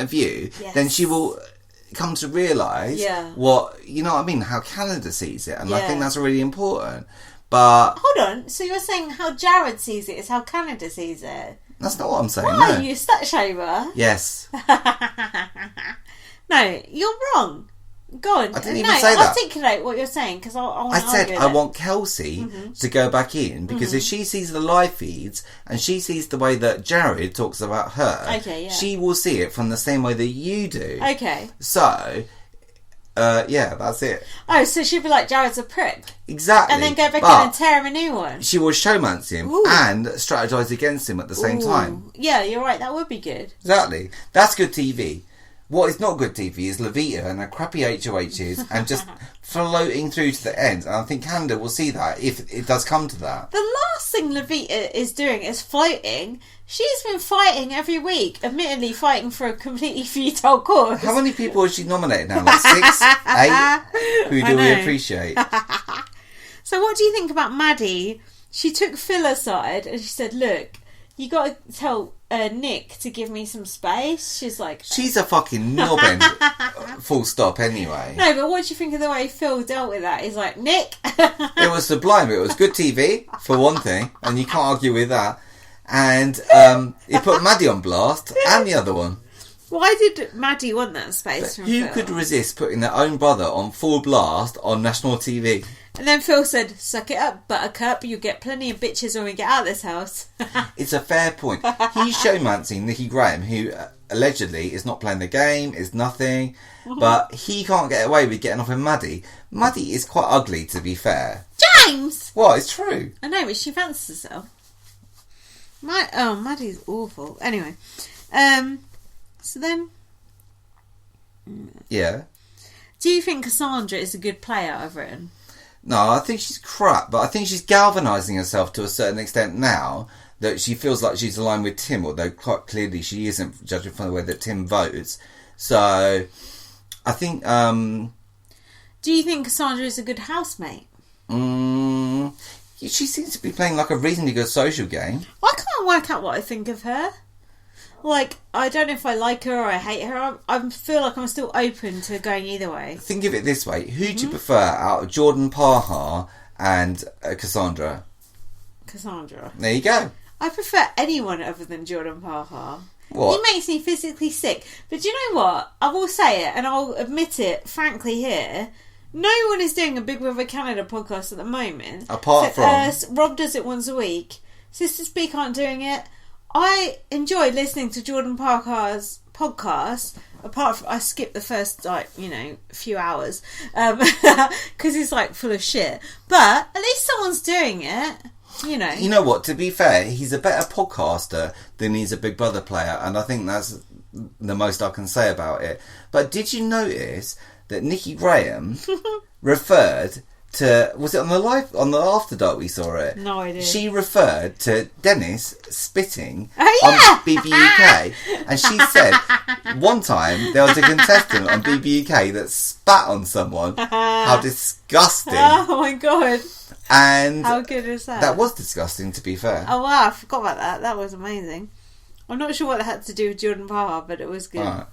of view, then she will come to realise what, you know what I mean, how Canada sees it. And I think that's really important. But... Hold on, so you're saying how Jared sees it is how Canada sees it? That's not what I'm saying, Why, you slut shamer? Yes. No, you're wrong. Go on. I didn't even say that. Articulate what you're saying, because I said I want Kelsey to go back in, because if she sees the live feeds and she sees the way that Jared talks about her, she will see it from the same way that you do. Okay. So, that's it. Oh, so she'd be like, Jared's a prick. Exactly. And then go back in and tear him a new one. She will showmance him and strategise against him at the same time. Yeah, you're right. That would be good. Exactly. That's good TV. What is not good TV is Levita and her crappy HOHs and just floating through to the end. And I think Canada will see that if it does come to that. The last thing Levita is doing is floating. She's been fighting every week, admittedly fighting for a completely futile cause. How many people has she nominated now? Like 6? 8? Who do we appreciate? So what do you think about Maddie? She took Phil aside and she said, look, you got to tell Nick to give me some space. She's like... She's a fucking knobhead. Full stop, anyway. No, but what do you think of the way Phil dealt with that? He's like, Nick... It was sublime. It was good TV, for one thing, and you can't argue with that. And he put Maddie on blast, and the other one. Why did Maddie want that space from Who Phil? could resist putting their own brother on full blast on national TV? And then Phil said, suck it up, buttercup. You get plenty of bitches when we get out of this house. It's a fair point. He's showmancing Nikki Graham, who allegedly is not playing the game, is nothing. But he can't get away with getting off with Maddie. Maddie is quite ugly, to be fair. James! What? It's true. I know, but she fancies herself. Maddie's awful. Anyway. So then... Yeah. Do you think Cassandra is a good player I've written? No, I think she's crap, but I think she's galvanising herself to a certain extent now that she feels like she's aligned with Tim, although quite clearly she isn't, judging from the way that Tim votes. So, I think... Do you think Cassandra is a good housemate? She seems to be playing like a reasonably good social game. I can't work out what I think of her. Like, I don't know if I like her or I hate her. I feel like I'm still open to going either way. Think of it this way. Who do you prefer out of Jordan Parhar and Cassandra? Cassandra. There you go. I prefer anyone other than Jordan Parhar. What? He makes me physically sick. But do you know what? I will say it, and I'll admit it frankly here. No one is doing a Big Brother Canada podcast at the moment. Apart from... Rob does it once a week. Sister Speak aren't doing it. I enjoy listening to Jordan Parker's podcast. Apart from, I skip the first, few hours. Because he's, full of shit. But at least someone's doing it. You know. You know what? To be fair, he's a better podcaster than he's a Big Brother player. And I think that's the most I can say about it. But did you notice that Nikki Graham referred to, was it on the After Dark we saw it? No idea. She referred to Dennis spitting on BBUK, and she said one time there was a contestant on BBUK that spat on someone. How disgusting! Oh my god! And how good is that? That was disgusting, to be fair. Oh wow, I forgot about that. That was amazing. I'm not sure what that had to do with Jordan Parhar, but it was good. Right.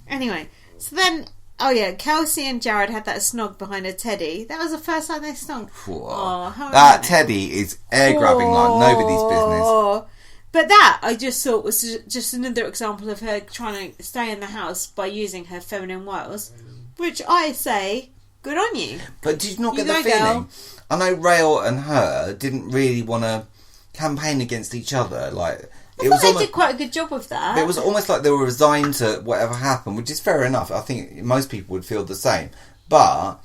Anyway, so then. Oh yeah, Kelsey and Jared had that snog behind a teddy. That was the first time they snogged. Oh, that teddy is air grabbing like nobody's business. But that I just thought was just another example of her trying to stay in the house by using her feminine wiles, which I say, good on you. But did you not get the feeling? Girl. I know Raul and her didn't really want to campaign against each other, like. I thought they did quite a good job of that. It was almost like they were resigned to whatever happened, which is fair enough. I think most people would feel the same. But...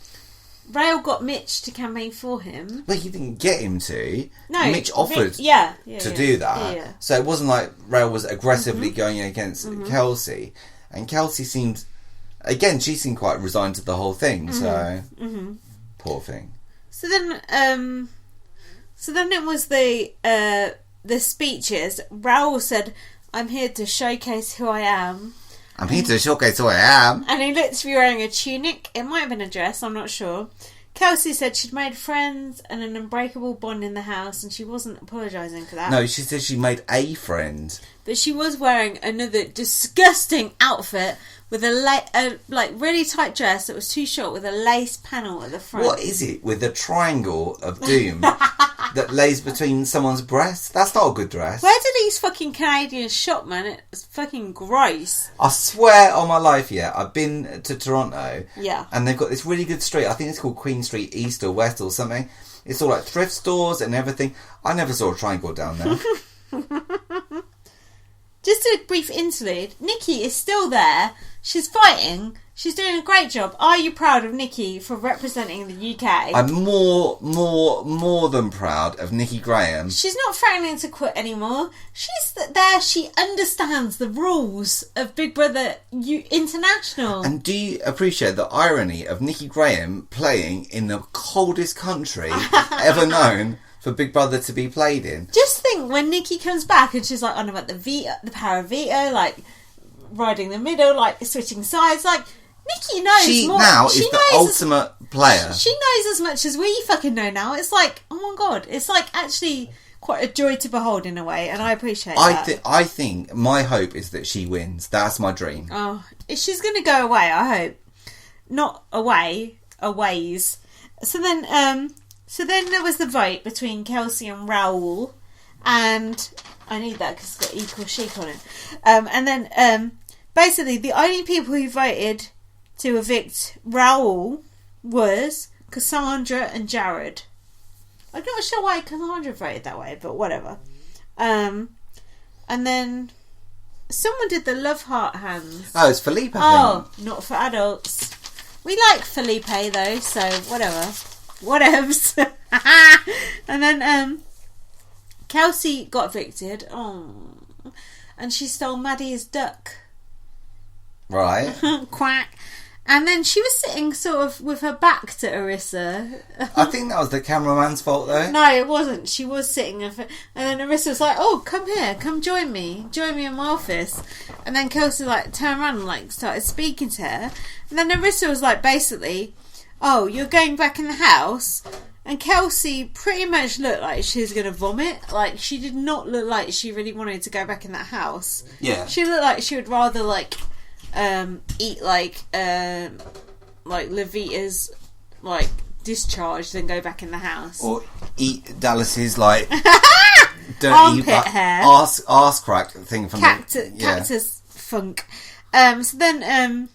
Raul got Mitch to campaign for him. Well, he didn't get him to. No. Mitch offered to do that. Yeah. So it wasn't like Raul was aggressively going against Kelsey. And Kelsey seemed... Again, she seemed quite resigned to the whole thing. So... Poor thing. So then... it was the speeches. Raul said, I'm here to showcase who I am. I'm here to showcase who I am. And he looked to be wearing a tunic. It might have been a dress, I'm not sure. Kelsey said she'd made friends and an unbreakable bond in the house, and she wasn't apologising for that. No, she said she made a friend. But she was wearing another disgusting outfit with a really tight dress that was too short with a lace panel at the front. What is it with the triangle of doom that lays between someone's breasts? That's not a good dress. Where do these fucking Canadians shop, man? It's fucking gross. I swear on my life, I've been to Toronto. Yeah. And they've got this really good street. I think it's called Queen Street East or West or something. It's all like thrift stores and everything. I never saw a triangle down there. Just a brief interlude. Nikki is still there. She's fighting. She's doing a great job. Are you proud of Nikki for representing the UK? I'm more than proud of Nikki Graham. She's not threatening to quit anymore. She's there. She understands the rules of Big Brother International. And do you appreciate the irony of Nikki Graham playing in the coldest country ever known for Big Brother to be played in? Just think when Nikki comes back and she's like on about the power of veto, like riding the middle, like switching sides, like Nikki knows she more. Now is the ultimate player. She knows as much as we fucking know now. It's like, oh my god, it's like actually quite a joy to behold in a way, and I appreciate that. I think my hope is that she wins. That's my dream. Oh, she's going to go away, I hope. Not away, a ways. So then there was the vote between Kelsey and Raul, and I need that because it's got equal chic on it. And then basically the only people who voted to evict Raul was Cassandra and Jared. I'm not sure why Cassandra voted that way, but whatever. And then someone did the love heart hands. Oh, it's Felipe, I think. Not for adults. We like Felipe though, so whatever. Whatevs. And then Kelsey got evicted. Oh, and she stole Maddie's duck. Right. Quack. And then she was sitting sort of with her back to Arissa. I think that was the cameraman's fault though. No, it wasn't. She was sitting and then Arissa was like, oh, come here, come join me in my office. And then Kelsey like turned around and like started speaking to her. And then Arissa was like, basically, oh, you're going back in the house? And Kelsey pretty much looked like she was going to vomit. Like, she did not look like she really wanted to go back in that house. Yeah. She looked like she would rather, like, eat, like Levita's, like, discharge than go back in the house. Or eat Dallas's, like, armpit hair. Arse crack thing from Cactus funk. So then,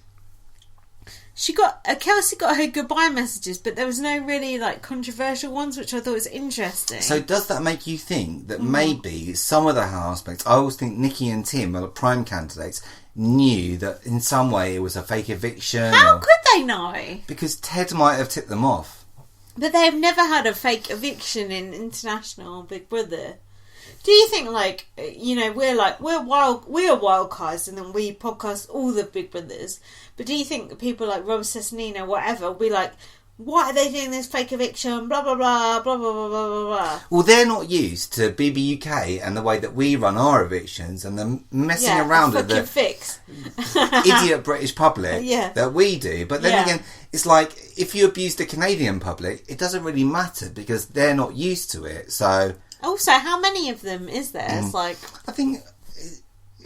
Kelsey got her goodbye messages, but there was no really like controversial ones, which I thought was interesting. So does that make you think that maybe some of the housemates, I always think Nikki and Tim are the prime candidates, knew that in some way it was a fake eviction? How could they know? Because Ted might have tipped them off. But they've never had a fake eviction in International Big Brother. Do you think, like, you know, we are wild cards, and then we podcast all the Big Brothers, but do you think people like Rob Cessanino, whatever, will be like, why are they doing this fake eviction, blah, blah, blah, blah, blah, blah, blah, blah? Well, they're not used to BBUK and the way that we run our evictions and the messing around with the fix. idiot British public that we do. But then again, it's like, if you abuse the Canadian public, it doesn't really matter because they're not used to it, so... Also, how many of them is there? It's like... I think...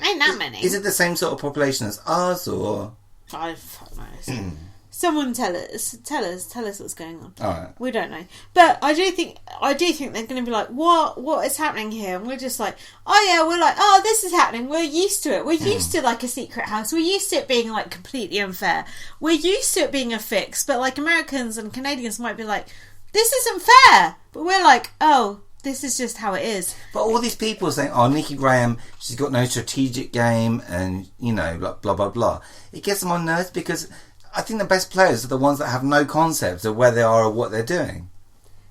Ain't that many. Is it the same sort of population as ours, or...? I fuck knows. Someone tell us what's going on. All right. We don't know, but I do think they're going to be like, what is happening here? And we're just like, oh yeah, we're like, oh, this is happening. We're used to it. We're used to like a secret house. We're used to it being like completely unfair. We're used to it being a fix. But like Americans and Canadians might be like, this isn't fair. But we're like, oh, this is just how it is. But all these people saying, oh, Nikki Graham, she's got no strategic game, and you know, like blah blah blah. It gets them on nerves because I think the best players are the ones that have no concept of where they are or what they're doing.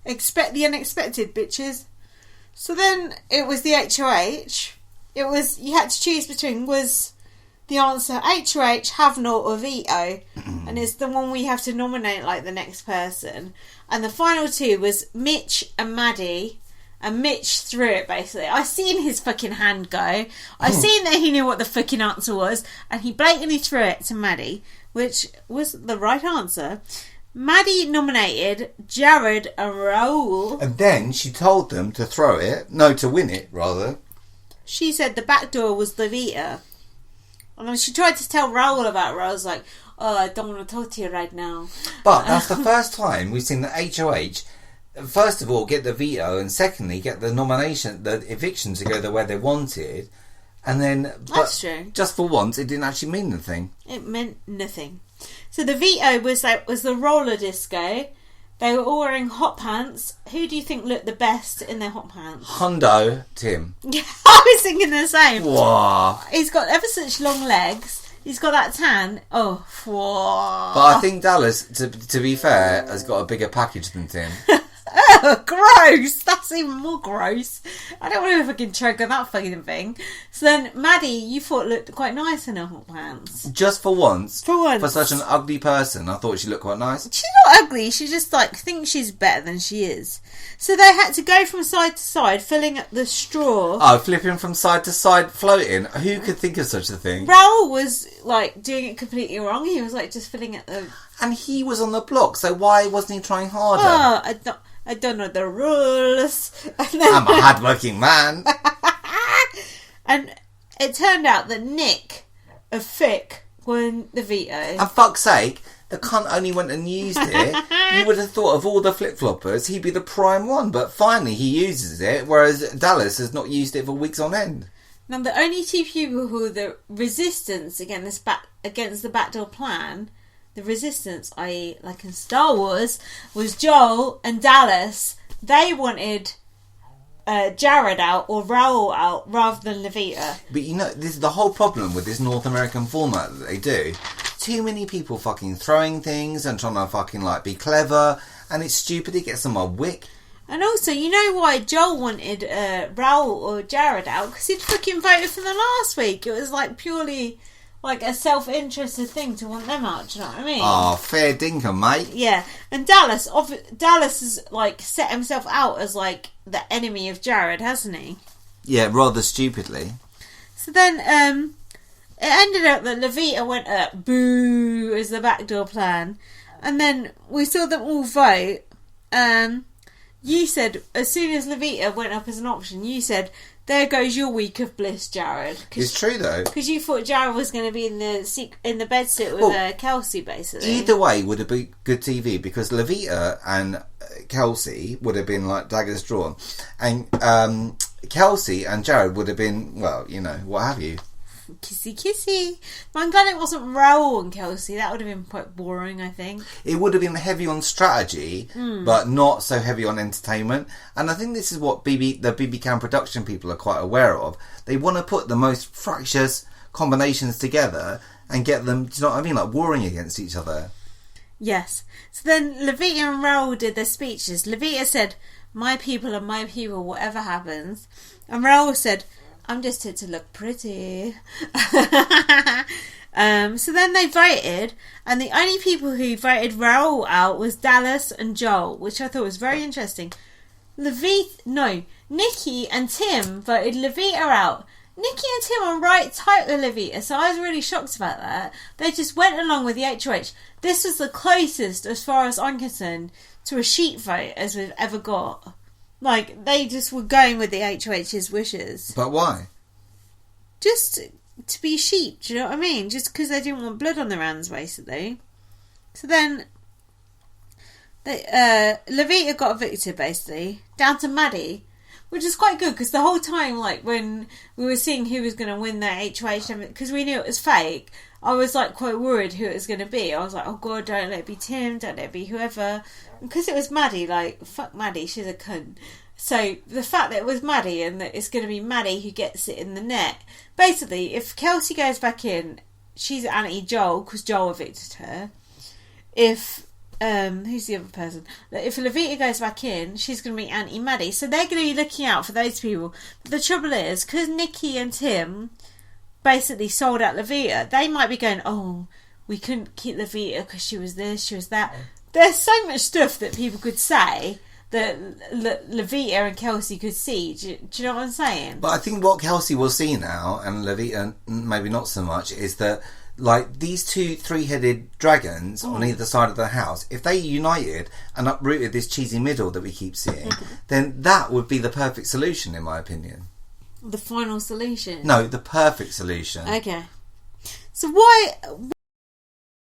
Expect the unexpected, bitches. So then it was the HOH. It was, you had to choose between, was the answer HOH, have not, or veto. And it's the one we have to nominate like the next person. And the final two was Mitch and Maddie. And Mitch threw it, basically. I seen his fucking hand go. I seen that he knew what the fucking answer was. And he blatantly threw it to Maddie, which was the right answer. Maddie nominated Jared and Raul. And then she told them to to win it, rather. She said the back door was Levita. And then she tried to tell Raul about it. Raul's like, oh, I don't want to talk to you right now. But that's the first time we've seen the HOH, first of all, get the veto, and secondly, get the nomination, the eviction to go the way they wanted. And then... That's true. Just for once, it didn't actually mean anything. It meant nothing. So the veto was the roller disco. They were all wearing hot pants. Who do you think looked the best in their hot pants? Hundo Tim. Yeah, I was thinking the same. Whoa. He's got ever such long legs. He's got that tan. Oh, whoa. But I think Dallas, to be fair, has got a bigger package than Tim. Oh, gross. That's even more gross. I don't want to fucking choke on that fucking thing. So then, Maddie, you thought looked quite nice in her hot pants. Just for once. For once. For such an ugly person, I thought she looked quite nice. She's not ugly. She just, thinks she's better than she is. So they had to go from side to side, filling up the straw. Oh, flipping from side to side, floating. Who could think of such a thing? Raul was, doing it completely wrong. He was, just filling up the... And he was on the block, so why wasn't he trying harder? Oh, I don't know the rules. I'm a hard-working man. And it turned out that Nick of Fick won the veto. And fuck's sake, the cunt only went and used it. You would have thought of all the flip-floppers, he'd be the prime one. But finally he uses it, whereas Dallas has not used it for weeks on end. Now the only two people who were the resistance against the backdoor plan... The resistance, i.e. like in Star Wars, was Joel and Dallas. They wanted Jared out or Raul out rather than Levita. But this is the whole problem with this North American format that they do. Too many people fucking throwing things and trying to fucking be clever, and it's stupid. It gets on my wick. And also, you know why Joel wanted Raul or Jared out? Because he'd fucking voted for them last week. It was purely... a self-interested thing to want them out, do you know what I mean? Oh, fair dinkum, mate. Yeah, and Dallas has, set himself out as, the enemy of Jared, hasn't he? Yeah, rather stupidly. So then, it ended up that Levita went up, boo, as the backdoor plan. And then we saw them all vote. You said, as soon as Levita went up as an option, you said... There goes your week of bliss, Jared. It's true, though. Because you thought Jared was going to be in the bedsit with Kelsey, basically. Either way would have been good TV, because Levita and Kelsey would have been daggers drawn. And Kelsey and Jared would have been, what have you. Kissy kissy. But I'm glad it wasn't Raul and Kelsey. That would have been quite boring, I think. It would have been heavy on strategy, but not so heavy on entertainment. And I think this is what the BBCAN production people are quite aware of. They want to put the most fractious combinations together and get them, do you know what I mean, warring against each other. Yes. So then Levita and Raul did their speeches. Levita said, my people are my people, whatever happens. And Raul said, I'm just here to look pretty. So then they voted, and the only people who voted Raul out was Dallas and Joel, which I thought was very interesting. Nikki and Tim voted Levita out. Nikki and Tim are right tight with Levita, so I was really shocked about that. They just went along with the HOH. This was the closest, as far as I'm concerned, to a sheep vote as we've ever got. They just were going with the HOH's wishes. But why? Just to be sheep, do you know what I mean? Just because they didn't want blood on their hands, basically. So then, Levita got evicted, basically, down to Maddie, which is quite good, because the whole time, when we were seeing who was going to win the HOH, because we knew it was fake, I was, quite worried who it was going to be. I was like, oh, God, don't let it be Tim, don't let it be whoever. Because it was Maddie, fuck Maddie, she's a cunt. So, the fact that it was Maddie and that it's going to be Maddie who gets it in the net. Basically, if Kelsey goes back in, she's anti-Joel, because Joel evicted her. If, who's the other person? If Levita goes back in, she's going to be anti-Maddie. So, they're going to be looking out for those people. But the trouble is, because Nikki and Tim basically sold out Levita, they might be going, oh, we couldn't keep Levita because she was this, she was that. There's so much stuff that people could say that Levita and Kelsey could see. Do you know what I'm saying? But I think what Kelsey will see now, and Levita maybe not so much, is that like these two three-headed dragons on either side of the house, if they united and uprooted this cheesy middle that we keep seeing, then that would be the perfect solution, in my opinion. The final solution? No, the perfect solution. Okay. So why